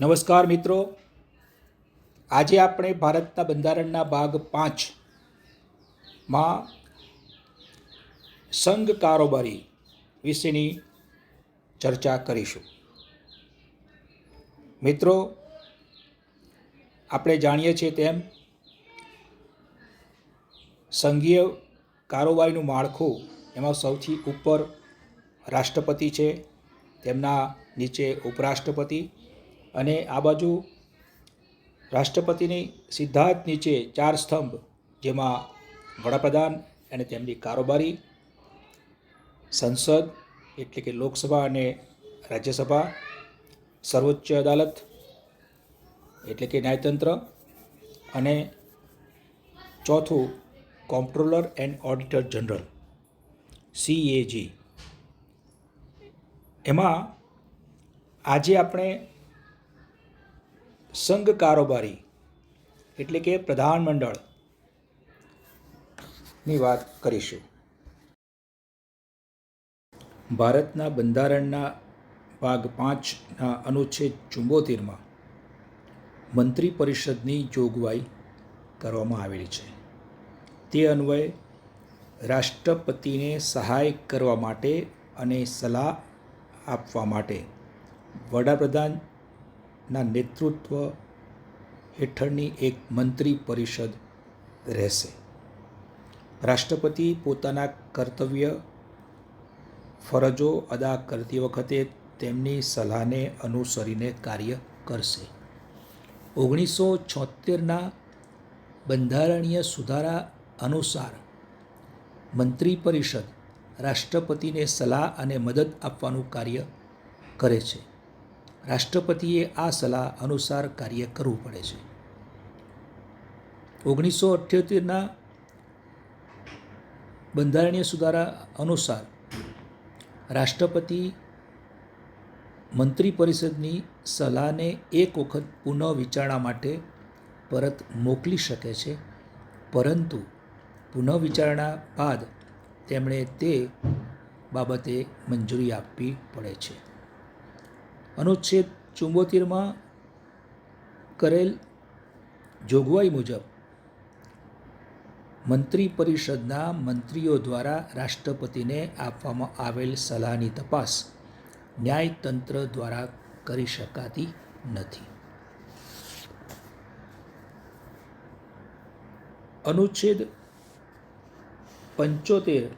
નમસ્કાર મિત્રો, આજે આપણે ભારતના બંધારણના ભાગ 5માં સંઘ કારોબારી વિશેની ચર્ચા કરીશું. મિત્રો, આપણે જાણીએ છીએ તેમ સંઘીય કારોબારીનું માળખું એમાં સૌથી ઉપર રાષ્ટ્રપતિ છે, તેમના નીચે ઉપરાષ્ટ્રપતિ અને આ બાજુ રાષ્ટ્રપતિની સીધા જ નીચે 4 સ્તંભ, જેમાં વડાપ્રધાન અને તેમની કારોબારી, સંસદ એટલે કે લોકસભા અને રાજ્યસભા, સર્વોચ્ચ અદાલત એટલે કે ન્યાયતંત્ર અને ચોથું કોમ્પ્ટ્રોલર એન્ડ ઓડિટર જનરલ CAG. એમાં આજે આપણે સંઘ કારોબારી એટલે કે પ્રધાનમંડળની વાત કરીશું. ભારતના બંધારણના ભાગ 5ના અનુચ્છેદ 74માં મંત્રી પરિષદની જોગવાઈ કરવામાં આવેલી છે. તે અન્વયે રાષ્ટ્રપતિને સહાય કરવા માટે અને સલાહ આપવા માટે વડાપ્રધાનના નેતૃત્વ હેઠળની એક મંત્રી પરિષદ રહેશે. રાષ્ટ્રપતિ પોતાના કર્તવ્ય ફરજો અદા કરતી વખતે તેમની સલાહને અનુસરીને કાર્ય કરશે. 1976ના બંધારણીય સુધારા અનુસાર મંત્રી પરિષદ રાષ્ટ્રપતિને સલાહ અને મદદ આપવાનું કાર્ય કરે છે. રાષ્ટ્રપતિએ આ સલાહ અનુસાર કાર્ય કરવું પડે છે. 1978ના બંધારણીય સુધારા અનુસાર રાષ્ટ્રપતિ મંત્રી પરિષદની સલાહને એક વખત પુનઃ વિચારણા માટે પરત મોકલી શકે છે, પરંતુ પુનઃ વિચારણા બાદ તેમણે તે બાબતે મંજૂરી આપવી પડે છે. અનુચ્છેદ 74માં કરેલ જોગવાઈ મુજબ મંત્રી પરિષદના મંત્રીઓ દ્વારા રાષ્ટ્રપતિને આપવામાં આવેલ સલાહની તપાસ ન્યાયતંત્ર દ્વારા કરી શકાતી નથી. અનુચ્છેદ 75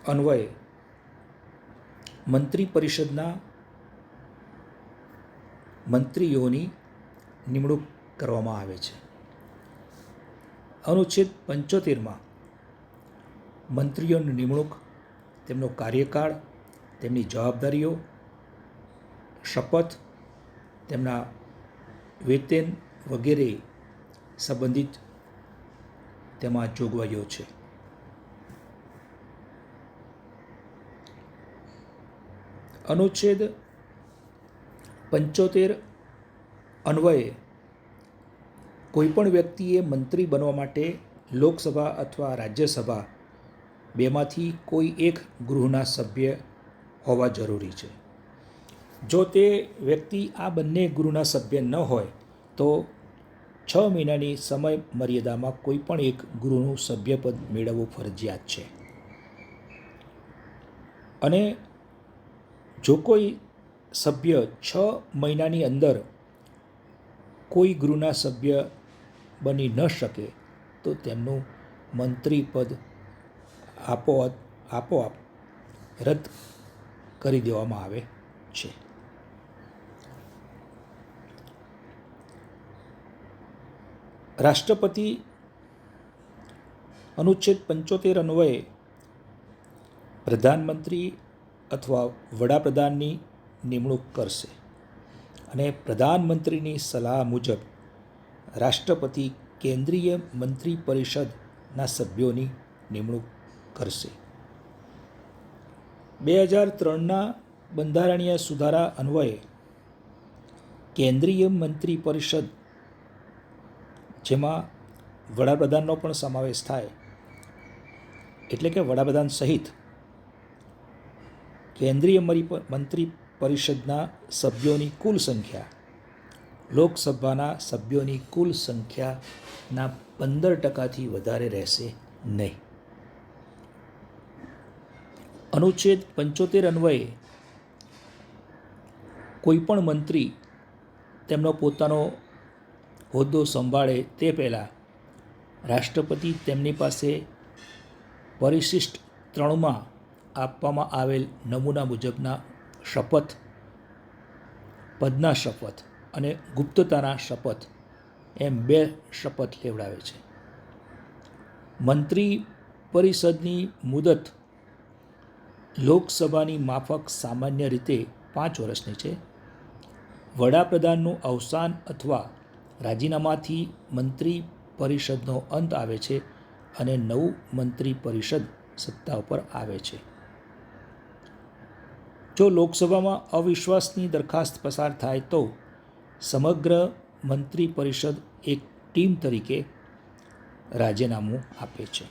અન્વયે મંત્રી પરિષદના મંત્રીઓની નિમણૂક કરવામાં આવે છે. અનુચ્છેદ 75માં મંત્રીઓની નિમણૂક, તેમનો કાર્યકાળ, તેમની જવાબદારીઓ, શપથ, તેમના વેતન વગેરે સંબંધિત તેમાં જોગવાઈઓ છે. અનુચ્છેદ 75 અન્વયે કોઈપણ વ્યક્તિએ મંત્રી બનવા માટે લોકસભા અથવા રાજ્યસભા બેમાંથી કોઈ એક ગૃહના સભ્ય હોવા જરૂરી છે. જો તે વ્યક્તિ આ બંને ગૃહના સભ્ય ન હોય તો 6 મહિનાની સમય મર્યાદામાં કોઈ પણ એક ગૃહનું સભ્યપદ મેળવવું ફરજિયાત છે. અને જો કોઈ સભ્ય 6 મહિનાની અંદર કોઈ ગૃહના સભ્ય બની ન શકે તો તેમનું મંત્રી પદ આપોઆપ રદ કરી દેવામાં આવે છે. રાષ્ટ્રપતિ અનુચ્છેદ 75 અન્વયે પ્રધાનમંત્રી અથવા વડાપ્રધાનની નિમણૂક કરશે અને પ્રધાનમંત્રીની સલાહ મુજબ રાષ્ટ્રપતિ કેન્દ્રીય મંત્રી પરિષદના સભ્યોની નિમણૂક કરશે. 2003ના બંધારણીય સુધારા અન્વયે કેન્દ્રીય મંત્રી પરિષદ, જેમાં વડાપ્રધાનનો પણ સમાવેશ થાય, એટલે કે વડાપ્રધાન સહિત કેન્દ્રીય મંત્રી પરિષદના સભ્યોની કુલ સંખ્યા લોકસભાના સભ્યોની કુલ સંખ્યાના 15%થી વધારે રહેશે નહીં. અનુચ્છેદ 75 અન્વયે કોઈપણ મંત્રી તેમનો પોતાનો હોદ્દો સંભાળે તે પહેલાં રાષ્ટ્રપતિ તેમની પાસે પરિશિષ્ટ 3માં આપવામાં આવેલ નમૂના મુજબના શપથ, પદના શપથ અને ગુપ્તતાના શપથ એમ 2 શપથ લેવડાવે છે. મંત્રી પરિષદની મુદત લોકસભાની માફક સામાન્ય રીતે 5 વર્ષની છે. વડાપ્રધાનનું અવસાન અથવા રાજીનામાથી મંત્રી પરિષદનો અંત આવે છે અને નવું મંત્રી પરિષદ સત્તા ઉપર આવે છે. જો લોકસભામાં અવિશ્વાસની દરખાસ્ત પસાર થાય તો સમગ્ર મંત્રી પરિષદ એક ટીમ તરીકે રાજીનામું આપે છે.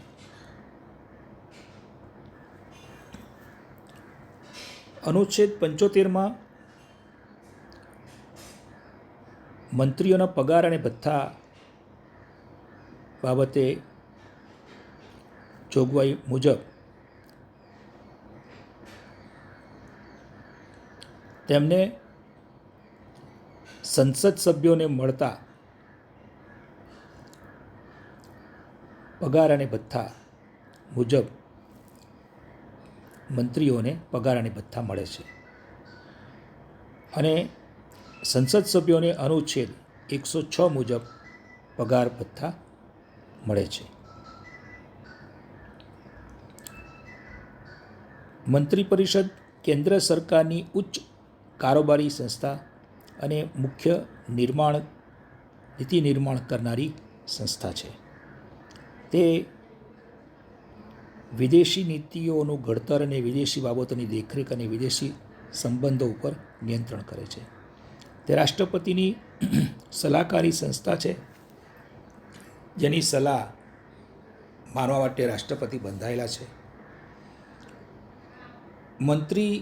અનુચ્છેદ 75માં મંત્રીઓના પગાર અને ભથ્થા બાબતે જોગવાઈ મુજબ તેમને સંસદ સભ્યોને મળતા પગાર અને ભથ્થા મુજબ મંત્રીઓને પગાર અને ભથ્થા મળે છે અને સંસદ સભ્યોને અનુચ્છેદ 106 મુજબ પગાર ભથ્થા મળે છે. મંત્રી પરિષદ કેન્દ્ર સરકારની ઉચ્ચ કારોબારી સંસ્થા અને મુખ્ય નીતિ નિર્માણ કરનારી સંસ્થા છે. તે વિદેશી નીતિઓનું ઘડતર અને વિદેશી બાબતોની દેખરેખ અને વિદેશી સંબંધો ઉપર નિયંત્રણ કરે છે. તે રાષ્ટ્રપતિની સલાહકારી સંસ્થા છે, જેની સલાહ માનવા માટે રાષ્ટ્રપતિ બંધાયેલા છે. મંત્રી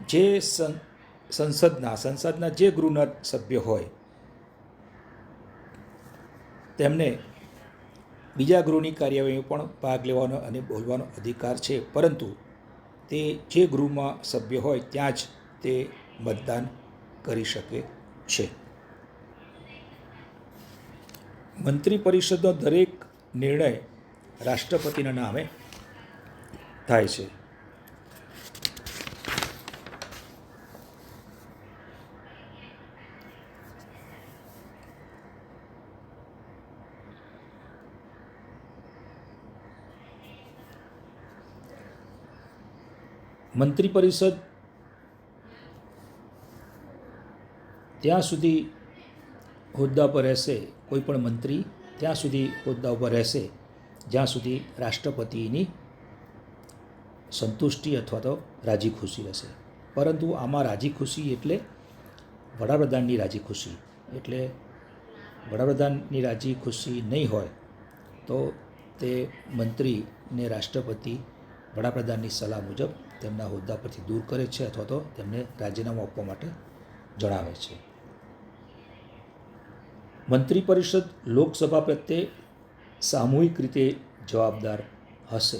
જે સંસદના જે ગૃહના સભ્ય હોય તેમને બીજા ગૃહની કાર્યવાહીમાં પણ ભાગ લેવાનો અને બોલવાનો અધિકાર છે, પરંતુ તે જે ગૃહમાં સભ્ય હોય ત્યાં જ તે મતદાન કરી શકે છે. મંત્રી પરિષદનો દરેક નિર્ણય રાષ્ટ્રપતિના નામે થાય છે. મંત્રી પરિષદ ત્યાં સુધી હોદ્દા પર રહેશે, કોઈ પણ મંત્રી ત્યાં સુધી હોદ્દા ઉપર રહેશે જ્યાં સુધી રાષ્ટ્રપતિની સંતુષ્ટિ અથવા તો રાજી ખુશી રહેશે. પરંતુ આમાં રાજી ખુશી એટલે વડાપ્રધાનની રાજી ખુશી. એટલે વડાપ્રધાનની રાજી ખુશી નહીં હોય તો તે મંત્રીને રાષ્ટ્રપતિ વડાપ્રધાનની સલાહ મુજબ તેમના હોદ્દા પરથી દૂર કરે છે અથવા તો તેમને રાજીનામું આપવા માટે જણાવે છે. મંત્રી પરિષદ લોકસભા પ્રત્યે સામૂહિક રીતે જવાબદાર હશે.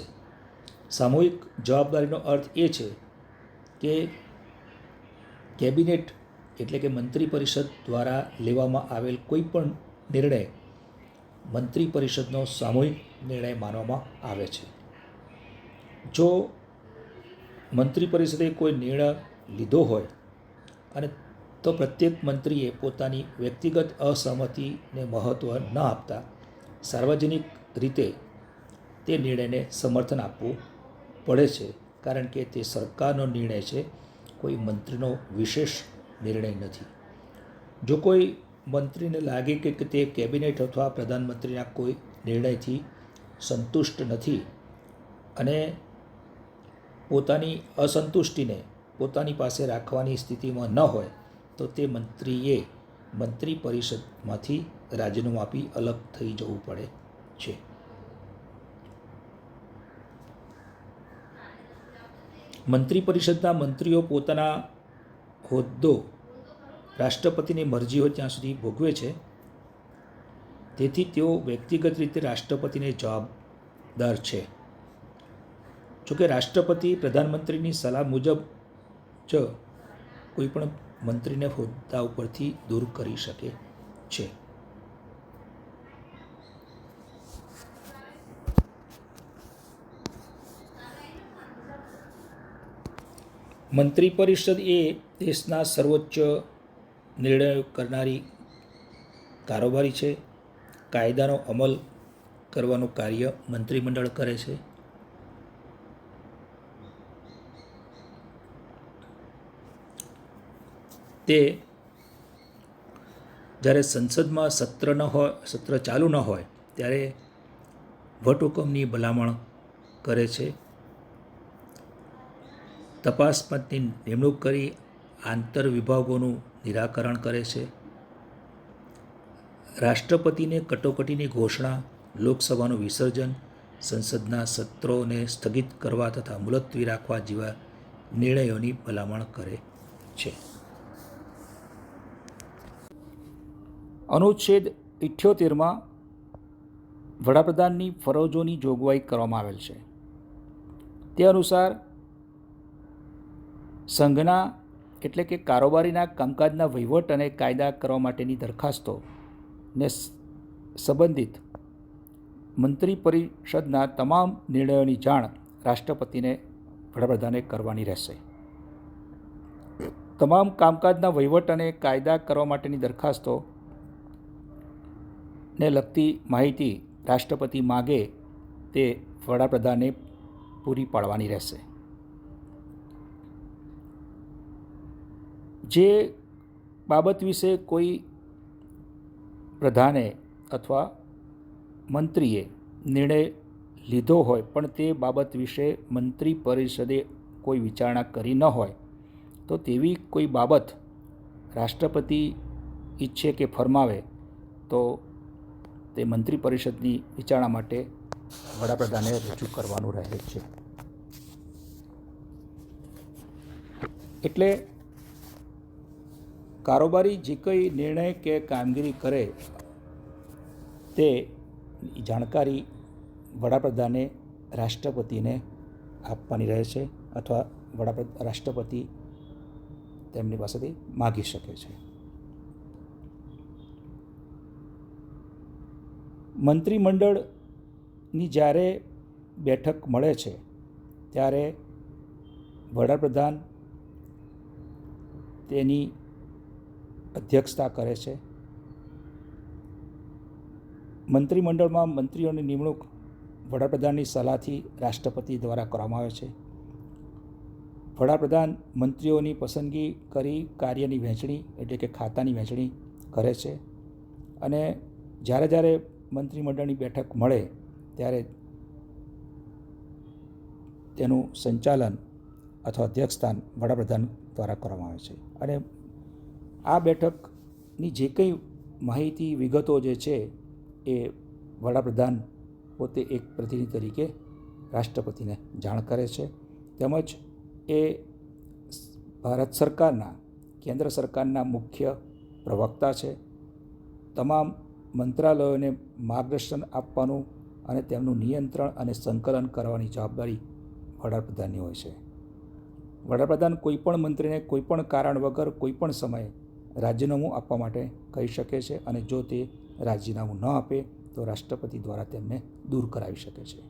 સામૂહિક જવાબદારીનો અર્થ એ છે કે કેબિનેટ એટલે કે મંત્રી પરિષદ દ્વારા લેવામાં આવેલ કોઈ પણ નિર્ણય મંત્રી પરિષદનો સામૂહિક નિર્ણય માનવામાં આવે છે. જો મંત્રી પરિષદે કોઈ નિર્ણય લીધો હોય અને તો પ્રત્યેક મંત્રીએ પોતાની વ્યક્તિગત અસહમતિને મહત્ત્વ ન આપતા સાર્વજનિક રીતે તે નિર્ણયને સમર્થન આપવું પડે છે, કારણ કે તે સરકારનો નિર્ણય છે, કોઈ મંત્રીનો વિશેષ નિર્ણય નથી. જો કોઈ મંત્રીને લાગે કે તે કેબિનેટ અથવા પ્રધાનમંત્રીના કોઈ નિર્ણયથી સંતુષ્ટ નથી અને પોતાની અસંતુષ્ટિને પોતાની પાસે રાખવાની સ્થિતિમાં ન હોય તો તે મંત્રીએ મંત્રી પરિષદમાંથી રાજીનામું આપી અલગ થઈ જવું પડે છે. મંત્રી પરિષદના મંત્રીઓ પોતાના હોદ્દો રાષ્ટ્રપતિની મરજી હોય ત્યાં સુધી ભોગવે છે, તેથી તેઓ વ્યક્તિગત રીતે રાષ્ટ્રપતિને જવાબદાર છે. જોકે રાષ્ટ્રપતિ પ્રધાનમંત્રીની સલાહ મુજબ જ કોઈપણ મંત્રીને હોદ્દા ઉપરથી દૂર કરી શકે છે. મંત્રી પરિષદ એ દેશના સર્વોચ્ચ નિર્ણયો કરનારી કારોબારી છે. કાયદાનો અમલ કરવાનું કાર્ય મંત્રીમંડળ કરે છે. તે જ્યારે સંસદમાં સત્ર ચાલુ ન હોય ત્યારે વટહુકમની ભલામણ કરે છે. તપાસ પંચની નિમણૂક કરી આંતર વિભાગોનું નિરાકરણ કરે છે. રાષ્ટ્રપતિને કટોકટીની ઘોષણા, લોકસભાનું વિસર્જન, સંસદના સત્રોને સ્થગિત કરવા તથા મુલતવી રાખવા જેવા નિર્ણયોની ભલામણ કરે છે. અનુચ્છેદ 78માં વડાપ્રધાનની ફરજોની જોગવાઈ કરવામાં આવેલ છે. તે અનુસાર સંઘના એટલે કે કારોબારીના કામકાજના વહીવટ અને કાયદા કરવા માટેની દરખાસ્તો ને સંબંધિત મંત્રી પરિષદના તમામ નિર્ણયોની જાણ રાષ્ટ્રપતિને વડાપ્રધાને કરવાની રહેશે. તમામ કામકાજના વહીવટ અને કાયદા કરવા માટેની દરખાસ્તો ને લગતી માહિતી રાષ્ટ્રપતિ માગે તે વડાપ્રધાને પૂરી પાડવાની રહેશે. જે બાબત વિશે કોઈ પ્રધાને અથવા મંત્રીએ નિર્ણય લીધો હોય પણ તે બાબત વિશે મંત્રી પરિષદે કોઈ વિચારણા કરી ન હોય તો તેવી કોઈ બાબત રાષ્ટ્રપતિ ઈચ્છે કે ફરમાવે તો તે મંત્રી પરિષદની વિચારણા માટે વડાપ્રધાને રજૂ કરવાનું રહે છે. એટલે કારોબારી જે કંઈ નિર્ણય કે કામગીરી કરે તે જાણકારી વડાપ્રધાને રાષ્ટ્રપતિને આપવાની રહે છે અથવા રાષ્ટ્રપતિ તેમની પાસેથી માગી શકે છે. મંત્રીમંડળની જ્યારે બેઠક મળે છે ત્યારે વડાપ્રધાન તેની અધ્યક્ષતા કરે છે. મંત્રીમંડળમાં મંત્રીઓની નિમણૂક વડાપ્રધાનની સલાહથી રાષ્ટ્રપતિ દ્વારા કરવામાં આવે છે. વડાપ્રધાન મંત્રીઓની પસંદગી કરી કાર્યની વહેંચણી એટલે કે ખાતાની વહેંચણી કરે છે અને જ્યારે મંત્રીમંડળની બેઠક મળે ત્યારે તેનું સંચાલન અથવા અધ્યક્ષસ્થાન વડાપ્રધાન દ્વારા કરવામાં આવે છે. અને આ બેઠકની જે કંઈ માહિતી વિગતો જે છે એ વડાપ્રધાન પોતે એક પ્રતિનિધિ તરીકે રાષ્ટ્રપતિને જાણ કરે છે. તેમજ એ ભારત સરકારના કેન્દ્ર સરકારના મુખ્ય પ્રવક્તા છે. તમામ મંત્રાલયોને માર્ગદર્શન આપવાનું અને તેમનું નિયંત્રણ અને સંકલન કરવાની જવાબદારી વડાપ્રધાનની હોય છે. વડાપ્રધાન કોઈપણ મંત્રીને કોઈપણ કારણ વગર કોઈપણ સમયે રાજીનામું આપવા માટે કહી શકે છે અને જો તે રાજીનામું ન આપે તો રાષ્ટ્રપતિ દ્વારા તેમને દૂર કરાવી શકે છે.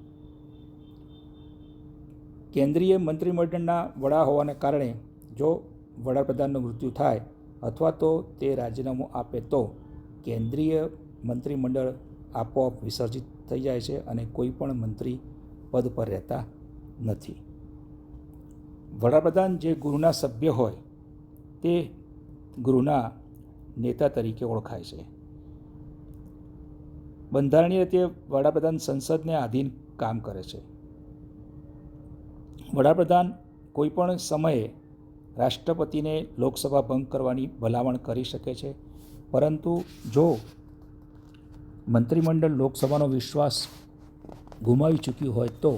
કેન્દ્રીય મંત્રીમંડળના વડા હોવાને કારણે જો વડાપ્રધાનનું મૃત્યુ થાય અથવા તો તે રાજીનામું આપે તો કેન્દ્રીય મંત્રીમંડળ આપોઆપ વિસર્જિત થઈ જાય છે અને કોઈ પણ મંત્રી પદ પર રહેતા નથી. વડાપ્રધાન જે ગૃહના સભ્ય હોય તે ગૃહના નેતા તરીકે ઓળખાય છે. બંધારણીય રીતે વડાપ્રધાન સંસદને આધીન કામ કરે છે. વડાપ્રધાન કોઈપણ સમયે રાષ્ટ્રપતિને લોકસભા ભંગ કરવાની ભલામણ કરી શકે છે, પરંતુ જો મંત્રીમંડળ લોકસભાનો વિશ્વાસ ગુમાવી ચૂક્યું હોય તો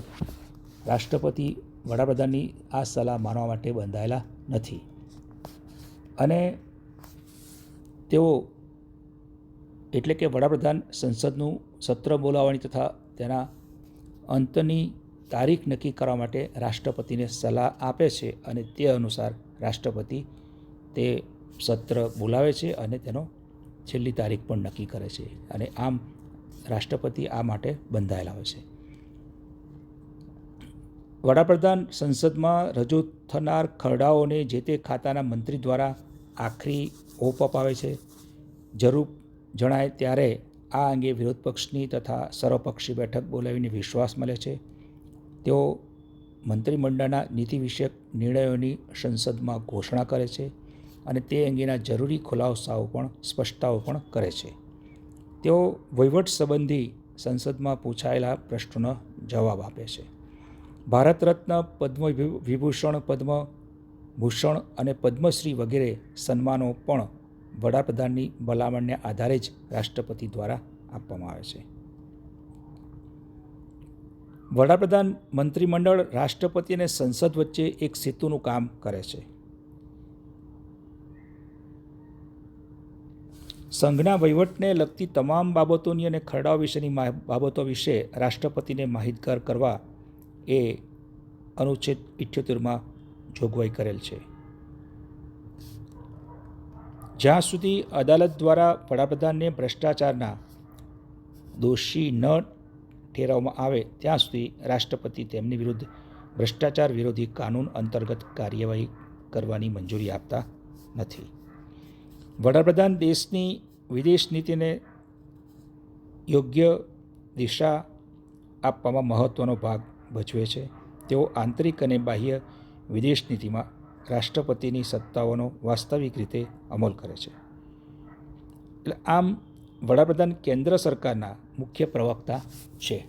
રાષ્ટ્રપતિ વડાપ્રધાનની આ સલાહ માનવા માટે બંધાયેલા નથી. અને તેઓ એટલે કે વડાપ્રધાન સંસદનું સત્ર બોલાવવાની તથા તેના અંતની તારીખ નક્કી કરવા માટે રાષ્ટ્રપતિને સલાહ આપે છે અને તે અનુસાર રાષ્ટ્રપતિ તે સત્ર બોલાવે છે અને તેનો છેલ્લી તારીખ પણ નક્કી કરે છે અને આમ રાષ્ટ્રપતિ આ માટે બંધાયેલા હોય છે. વડાપ્રધાન સંસદમાં રજૂ થનાર ખરડાઓને જે તે ખાતાના મંત્રી દ્વારા આખરી ઓપ અપાવે છે. જરૂર જણાય ત્યારે આ અંગે વિરોધ પક્ષની તથા સર્વપક્ષી બેઠક બોલાવીને વિશ્વાસ મળે છે. તેઓ મંત્રીમંડળના નીતિ વિષયક નિર્ણયોની સંસદમાં ઘોષણા કરે છે અને તે અંગેના જરૂરી ખુલાસાઓ પણ સ્પષ્ટતાઓ પણ કરે છે. તેઓ વહીવટ સંબંધી સંસદમાં પૂછાયેલા પ્રશ્નોનો જવાબ આપે છે. ભારત રત્ન, પદ્મ વિભૂષણ, પદ્મભૂષણ અને પદ્મશ્રી વગેરે સન્માનો પણ વડાપ્રધાનની ભલામણને આધારે જ રાષ્ટ્રપતિ દ્વારા આપવામાં આવે છે. વડાપ્રધાન મંત્રીમંડળ રાષ્ટ્રપતિ અને સંસદ વચ્ચે એક સેતુનું કામ કરે છે. સંઘના વહીવટને લગતી તમામ બાબતોની અને ખરડાઓ વિશેની બાબતો વિશે રાષ્ટ્રપતિને માહિતગાર કરવા એ અનુચ્છેદ 78માં જોગવાઈ કરેલ છે. જ્યાં સુધી અદાલત દ્વારા વડાપ્રધાનને ભ્રષ્ટાચારના દોષી ન ઠેરવવામાં આવે ત્યાં સુધી રાષ્ટ્રપતિ તેમની વિરુદ્ધ ભ્રષ્ટાચાર વિરોધી કાનૂન અંતર્ગત કાર્યવાહી કરવાની મંજૂરી આપતા નથી. વડાપ્રધાન દેશની વિદેશ નીતિને યોગ્ય દિશા આપવામાં મહત્ત્વનો ભાગ ભજવે છે. તેઓ આંતરિક અને બાહ્ય વિદેશ નીતિમાં રાષ્ટ્રપતિની સત્તાઓનો વાસ્તવિક રીતે અમલ કરે છે. એટલે આમ વડાપ્રધાન કેન્દ્ર સરકારના મુખ્ય પ્રવક્તા છે.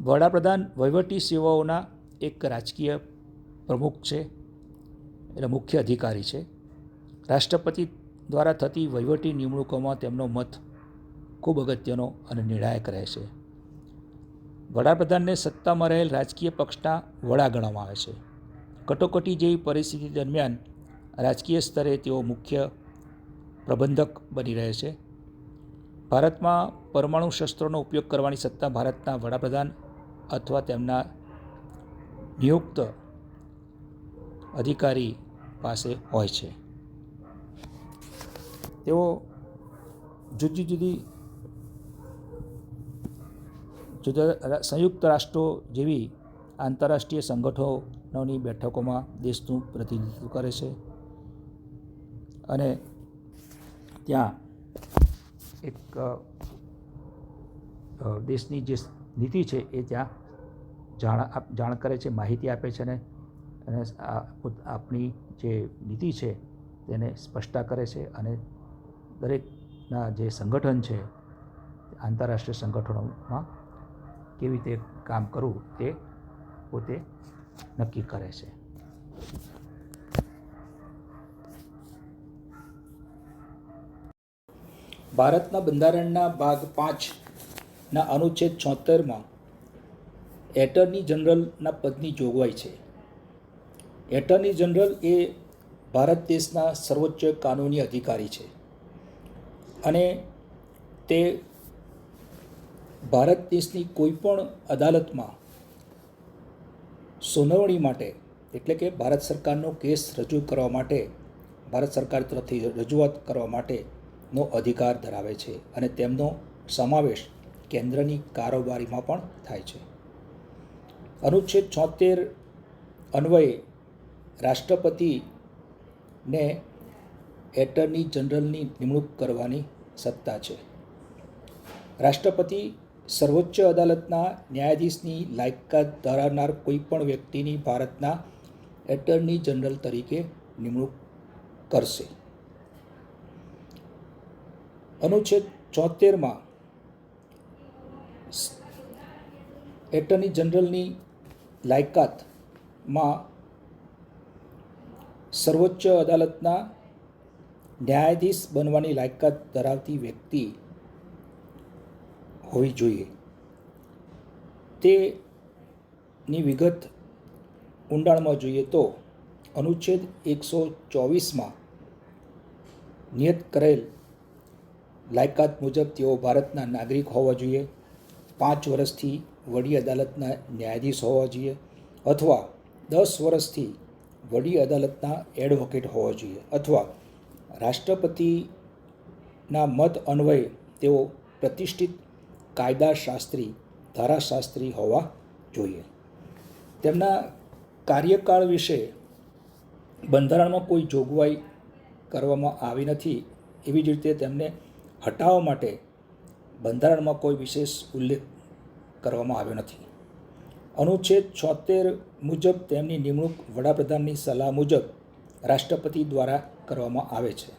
વડાપ્રધાન વહીવટી સેવાઓના એક રાજકીય પ્રમુખ છે, એટલે મુખ્ય અધિકારી છે. રાષ્ટ્રપતિ દ્વારા થતી વહીવટી નિમણૂકોમાં તેમનો મત ખૂબ અગત્યનો અને નિર્ણાયક રહે છે. વડાપ્રધાનને સત્તામાં રહેલ રાજકીય પક્ષના વડા ગણવામાં આવે છે. કટોકટી જેવી પરિસ્થિતિ દરમિયાન રાજકીય સ્તરે તેઓ મુખ્ય પ્રબંધક બની રહે છે. ભારતમાં પરમાણુ શસ્ત્રોનો ઉપયોગ કરવાની સત્તા ભારતના વડાપ્રધાન અથવા તેમના નિયુક્ત અધિકારી પાસે હોય છે. તેઓ જુદા સંયુક્ત રાષ્ટ્રો જેવી આંતરરાષ્ટ્રીય સંગઠનોની બેઠકોમાં દેશનું પ્રતિનિધિત્વ કરે છે અને ત્યાં એક દેશની જે નીતિ છે એ ત્યાં જાણ કરે છે, માહિતી આપે છે અને આપણી જે નીતિ છે તેને સ્પષ્ટતા કરે છે અને દરેકના જે સંગઠન છે આંતરરાષ્ટ્રીય સંગઠનોમાં કેવી રીતે કામ કરવું તે પોતે નક્કી કરે છે. ભારતના બંધારણના ભાગ 5ના અનુચ્છેદ 76માં એટર્ની જનરલના પદની જોગવાઈ છે. એટર્ની જનરલ એ ભારત દેશના સર્વોચ્ચ કાનૂની અધિકારી છે અને તે ભારત દેશની કોઈપણ અદાલતમાં સુનાવણી માટે એટલે કે ભારત સરકારનો કેસ રજૂ કરવા માટે ભારત સરકાર તરફથી રજૂઆત કરવા માટેનો અધિકાર ધરાવે છે અને તેમનો સમાવેશ કેન્દ્રની કારોબારીમાં પણ થાય છે. અનુચ્છેદ 76 અન્વયે રાષ્ટ્રપતિને એટર્ની જનરલની નિમણૂક કરવાની સત્તા છે. રાષ્ટ્રપતિ સર્વોચ્ચ અદાલતના ન્યાયાધીશની લાયકાત ધરાવનાર કોઈપણ વ્યક્તિની ભારતના એટર્ની જનરલ તરીકે નિમણૂક કરશે. અનુચ્છેદ 76માં એટર્ની જનરલની લાયકાતમાં સર્વોચ્ચ અદાલતના ન્યાયાધીશ બનવાની લાયકાત ધરાવતી વ્યક્તિ હોવી જોઈએ. તેની વિગત ઊંડાણમાં જોઈએ તો અનુચ્છેદ 124માં નિયત કરેલ લાયકાત મુજબ તેઓ ભારતના નાગરિક હોવા જોઈએ, 5 વર્ષથી વડી અદાલતના ન્યાયાધીશ હોવા જોઈએ અથવા 10 વર્ષથી વડી અદાલતના એડવોકેટ હોવા જોઈએ અથવા રાષ્ટ્રપતિના મત અન્વયે તેઓ પ્રતિષ્ઠિત કાયદાશાસ્ત્રી ધારાશાસ્ત્રી હોવા જોઈએ. તેમના કાર્યકાળ વિશે બંધારણમાં કોઈ જોગવાઈ કરવામાં આવી નથી. એવી જ રીતે તેમને હટાવવા માટે બંધારણમાં કોઈ વિશેષ ઉલ્લેખ કરવામાં આવ્યો નથી. અનુચ્છેદ 76 મુજબ તેમની નિમણૂક વડાપ્રધાનની સલાહ મુજબ રાષ્ટ્રપતિ દ્વારા કરવામાં આવે છે.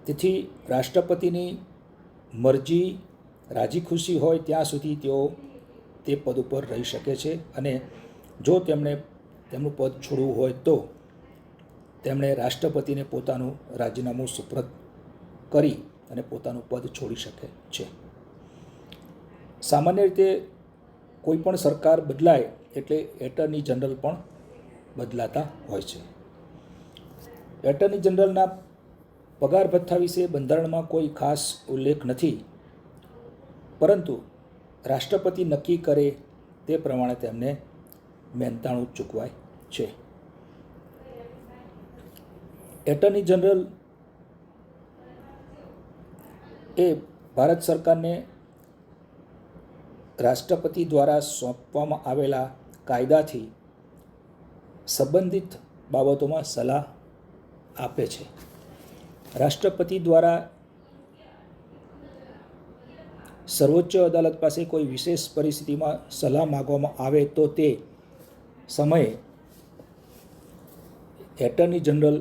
તેથી રાષ્ટ્રપતિની મરજી રાજી ખુશી હોય ત્યાં સુધી તેઓ તે પદ ઉપર રહી શકે છે અને જો તેમનું પદ છોડવું હોય તો તેમણે રાષ્ટ્રપતિને પોતાનું રાજીનામું સુપ્રત કરી અને પોતાનું પદ છોડી શકે છે. સામાન્ય રીતે કોઈ પણ સરકાર બદલાય એટલે એટર્ની જનરલ પણ બદલાતા હોય છે. એટર્ની જનરલના પગાર ભથ્થા વિશે બંધારણમાં કોઈ ખાસ ઉલ્લેખ નથી, પરંતુ રાષ્ટ્રપતિ નક્કી કરે તે પ્રમાણે તેમને મહેનતાણું ચૂકવાય છે. એટર્ની જનરલ એ ભારત સરકારને રાષ્ટ્રપતિ દ્વારા સોંપવામાં આવેલા કાયદાથી સંબંધિત બાબતોમાં સલાહ આપે છે. રાષ્ટ્રપતિ દ્વારા સર્વોચ્ચ અદાલત પાસે કોઈ વિશેષ પરિસ્થિતિમાં સલાહ માગવામાં આવે તો તે સમયે એટર્ની જનરલ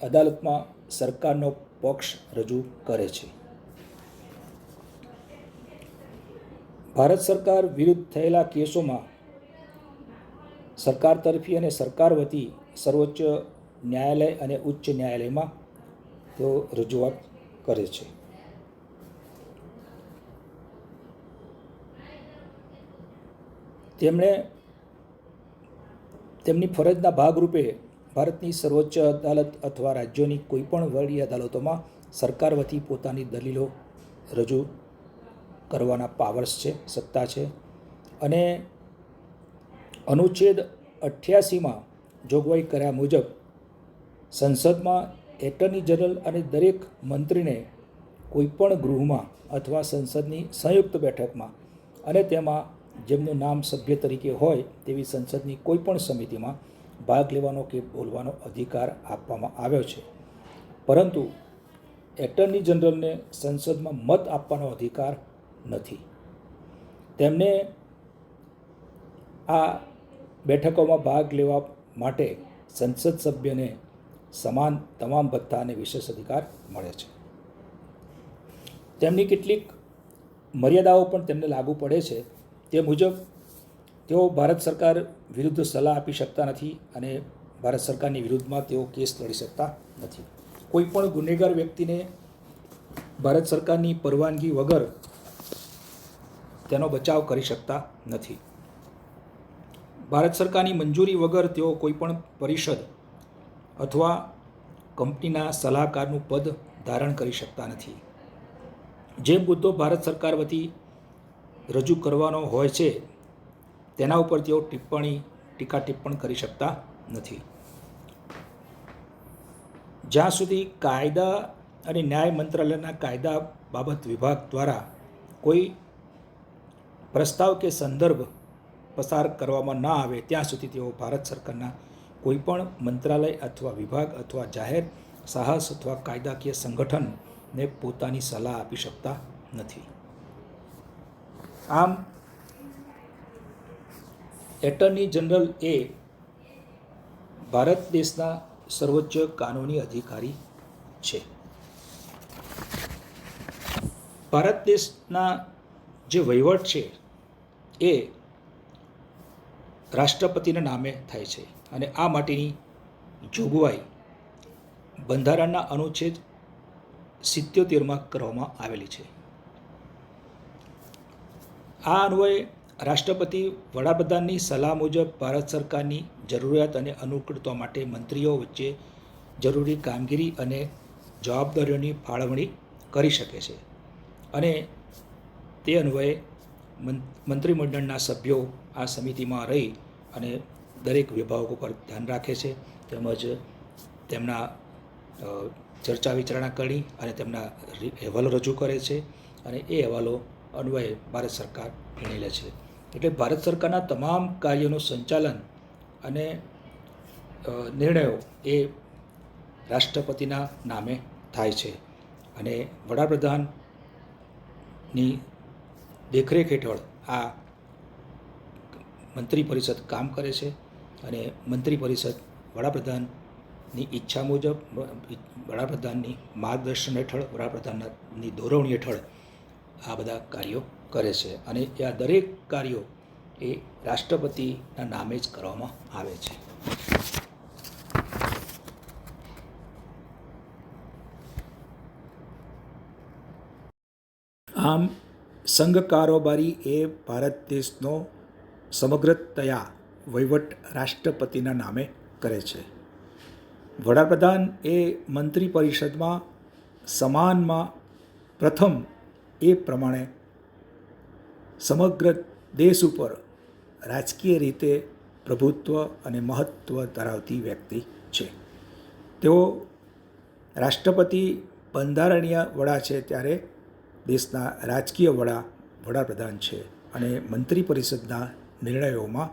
અદાલતમાં સરકારનો પક્ષ રજૂ કરે છે. ભારત સરકાર વિરુદ્ધ થયેલા કેસોમાં સરકાર તરફી અને સરકાર વતી સર્વોચ્ચ ન્યાયાલય અને ઉચ્ચ ન્યાયાલયમાં તેઓ રજૂઆત કરે છે. તેમણે તેમની ફરજના ભાગરૂપે ભારતની સર્વોચ્ચ અદાલત અથવા રાજ્યોની કોઈપણ વડી અદાલતોમાં સરકાર વતી પોતાની દલીલો રજૂ કરવાના પાવર્સ છે, સત્તા છે. અને અનુચ્છેદ 88માં જોગવાઈ કર્યા મુજબ સંસદમાં એટર્ની જનરલ અને દરેક મંત્રીને કોઈપણ ગૃહમાં અથવા સંસદની સંયુક્ત બેઠકમાં અને તેમાં જેમનું નામ સભ્ય તરીકે હોય તેવી સંસદની કોઈપણ સમિતિમાં ભાગ લેવાનો કે બોલવાનો અધિકાર આપવામાં આવ્યો છે. પરંતુ એટર્ની જનરલને સંસદમાં મત આપવાનો અધિકાર નથી. તેમને આ બેઠકોમાં ભાગ લેવા માટે સંસદ સભ્યને સમાન તમામ ભથ્થા અને વિશેષ અધિકાર મળે છે. તેમની કેટલીક મર્યાદાઓ પણ તેમને લાગુ પડે છે. તે મુજબ તેઓ ભારત સરકાર વિરુદ્ધ સલાહ આપી શકતા નથી અને ભારત સરકારની વિરુદ્ધમાં તેઓ કેસ લડી શકતા નથી. કોઈ પણ ગુનેગાર વ્યક્તિને ભારત સરકારની પરવાનગી વગર તેનો બચાવ કરી શકતા નથી. ભારત સરકારની મંજૂરી વગર તેઓ કોઈપણ પરિષદ અથવા કંપનીના સલાહકારનું પદ ધારણ કરી શકતા નથી. જે મુદ્દો ભારત સરકાર વતી રજૂ કરવાનો હોય છે તેના ઉપર તેઓ ટીકા ટિપ્પણ કરી શકતા નથી. જ્યાં સુધી કાયદા અને ન્યાય મંત્રાલયના કાયદા બાબત વિભાગ દ્વારા કોઈ પ્રસ્તાવ કે સંદર્ભ પસાર કરવામાં ના આવે ત્યાં સુધી તેઓ ભારત સરકારના કોઈપણ મંત્રાલય અથવા વિભાગ અથવા જાહેર સાહસ અથવા કાયદાકીય સંગઠનને પોતાની સલાહ આપી શકતા નથી. આમ એટર્ની જનરલ એ ભારત દેશના સર્વોચ્ચ કાનૂની અધિકારી છે. ભારત દેશના જે વહીવટ છે એ રાષ્ટ્રપતિના નામે થાય છે અને આ માટેની જોગવાઈ બંધારણના અનુચ્છેદ 77માં કરવામાં આવેલી છે. આ અન્વયે રાષ્ટ્રપતિ વડાપ્રધાનની સલાહ મુજબ ભારત સરકારની જરૂરિયાત અને અનુકૂળતા માટે મંત્રીઓ વચ્ચે જરૂરી કામગીરી અને જવાબદારીઓની ફાળવણી કરી શકે છે. અને તે અન્વયે મંત્રીમંડળના સભ્યો આ સમિતિમાં રહી અને દરેક વિભાગો પર ધ્યાન રાખે છે, તેમજ તેમના ચર્ચા વિચારણા કરી અને તેમના અહેવાલો રજૂ કરે છે, અને એ અહેવાલો અન્વયે ભારત સરકાર નિર્ણય લે છે. એટલે ભારત સરકારના તમામ કાર્યોનું સંચાલન અને નિર્ણયો એ રાષ્ટ્રપતિના નામે થાય છે, અને વડાપ્રધાનની દેખરેખ હેઠળ આ મંત્રી પરિષદ કામ કરે છે. અને મંત્રી પરિષદ વડાપ્રધાનની ઈચ્છા મુજબ, વડાપ્રધાનની માર્ગદર્શન હેઠળ, વડાપ્રધાનની દોરવણી હેઠળ આ બધા કાર્યો કરે છે, અને આ દરેક કાર્યો એ રાષ્ટ્રપતિના નામે જ કરવામાં આવે છે. આમ સંઘ કારોબારી એ ભારત દેશનો સમગ્રતયા વહીવટ રાષ્ટ્રપતિના નામે કરે છે. વડાપ્રધાન એ મંત્રી પરિષદમાં સમાનમાં પ્રથમ એ પ્રમાણે સમગ્ર દેશ ઉપર રાજકીય રીતે પ્રભુત્વ અને મહત્ત્વ ધરાવતી વ્યક્તિ છે. તેઓ રાષ્ટ્રપતિ બંધારણીય વડા છે, ત્યારે દેશના રાજકીય વડાપ્રધાન છે, અને મંત્રી પરિષદના નિર્ણયોમાં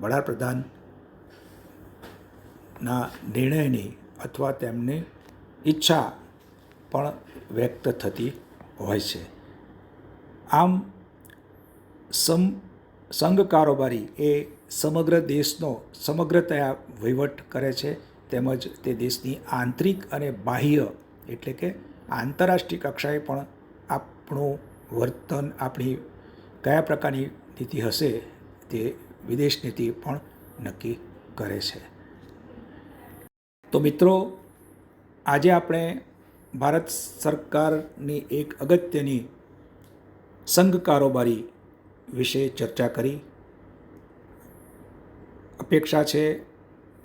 વડાપ્રધાનના નિર્ણયની અથવા તેમની ઈચ્છા પણ વ્યક્ત થતી હોય છે. આમ સંઘ કારોબારી એ સમગ્ર દેશનો સમગ્રતયા વહીવટ કરે છે, તેમજ તે દેશની આંતરિક અને બાહ્ય એટલે કે આંતરરાષ્ટ્રીય કક્ષાએ પણ આપણું વર્તન, આપણી કયા પ્રકારની નીતિ હશે તે વિદેશ નીતિ પણ નક્કી કરે છે. તો મિત્રો, આજે આપણે ભારત સરકારની એક અગત્યની સંઘ કારોબારી વિશે ચર્ચા કરી. અપેક્ષા છે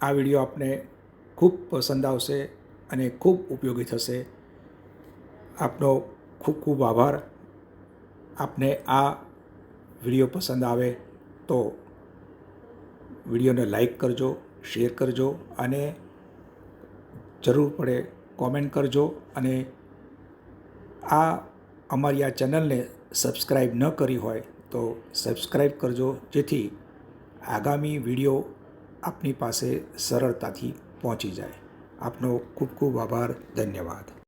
આ વિડીયો આપને ખૂબ પસંદ આવશે અને ખૂબ ઉપયોગી થશે. આપનો ખૂબ ખૂબ આભાર. આપને આ વિડીયો પસંદ આવે તો વિડીયોને લાઈક કરજો, શેર કરજો, અને જરૂર પડે કોમેન્ટ કરજો. અને અમારી આ ચેનલને સબસ્ક્રાઈબ ન કરી હોય તો સબસ્ક્રાઈબ કરજો, જેથી આગામી વિડીયો આપની પાસે સરળતાથી પહોંચી જાય. આપનો ખૂબ ખૂબ આભાર. ધન્યવાદ.